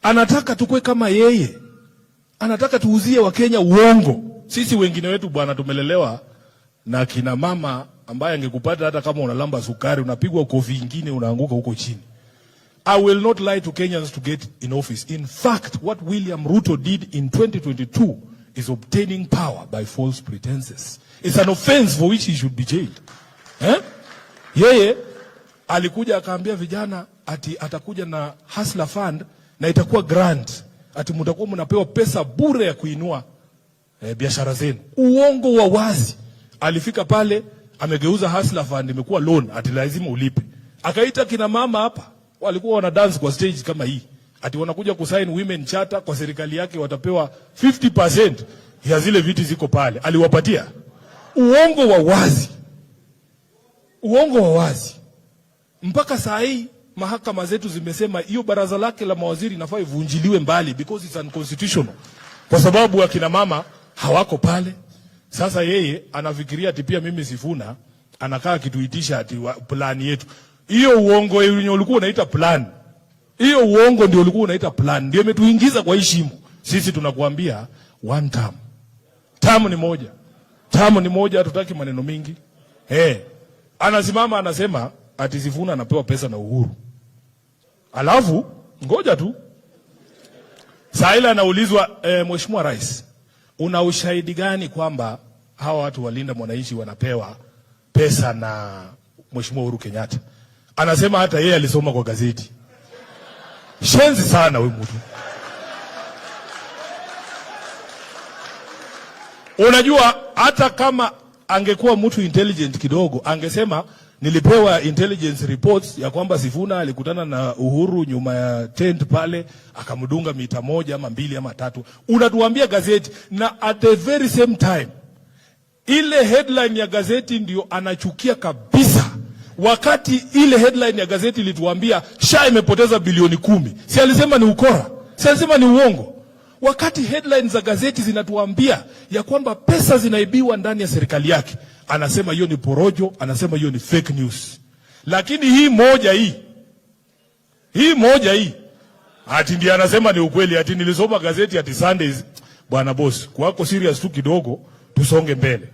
anataka tukue kama yeye. Anataka tuuzie Wakenya uongo. Sisi wengine wetu bwana tumelelewa na kina mama ambaye angekupata hata kama unalamba sukari unapigwa kofi nyingine unaanguka huko chini. I will not lie to Kenyans to get in office. In fact, what William Ruto did in 2022 is obtaining power by false pretenses. It's an offense for which he should be jailed. Yeye alikuja akaambia vijana ati atakuja na Hustler Fund na itakuwa grant. Ati mtakuwa mnapewa pesa bure ya kuinua biashara zenu. Uongo wa wazi. Alifika pale amegeuza Hustler Fund imekuwa loan ati lazima ulipe. Akaita kina mama hapa walikuwa wana dance kwa stage kama hii. Ati wanakuja kusign women charter kwa serikali yake watapewa 50% ya zile viti ziko pale. Aliwapatia. Uongo wa wazi. Uongo wa wazi. Mpaka saa hii mahakama zetu zimesema hiyo baraza lake la mawaziri inafaa ivunjiliwe mbali because it's unconstitutional. Kwa sababu akina mama hawako pale. Sasa yeye anafikiria ati pia mimi Sifuna anakaa kituitisha ati plan yetu. Hiyo uongo yenye ulikuwa unaita plan. Hiyo uongo ndio ulikuwa unaita plan. Ndio imetuingiza kwa heshima. Sisi tunakuambia one term. Term ni moja. Term ni moja, hatutaki maneno mingi. Anasimama anasema ati Sifuna anapewa pesa na Uhuru. Alafu ngoja tu. Saila anaulizwa Mheshimiwa Rais, una ushahidi gani kwamba hawa watu walinda mwananchi wanapewa pesa na Mheshimiwa Uhuru Kenyatta? Anasema hata yeye alisoma kwa gazeti. Shenzi sana huyu mtu. Unajua hata kama angekuwa mtu intelligent kidogo angesema nilipewa intelligence reports ya kwamba Sifuna alikutana na Uhuru nyuma ya tent pale akamdunga mita 1 ama 2 ama 3. Unatuambia gazeti na at the very same time ile headline ya gazeti ndio anachukia kabisa. Wakati ile headline ya gazeti ilituambia SHA imepoteza bilioni 10. Si alisema ni ukora? Si alisema ni uongo? Wakati headlines za gazeti zinatuambia ya kwamba pesa zinaibiwa ndani ya serikali yake, anasema hiyo ni porojo, anasema hiyo ni fake news. Lakini hii moja hii ati ndiye anasema ni ukweli, ati nilisoma gazeti ati Sundays. Bwana boss, kwako serious tu kidogo, tusonge mbele.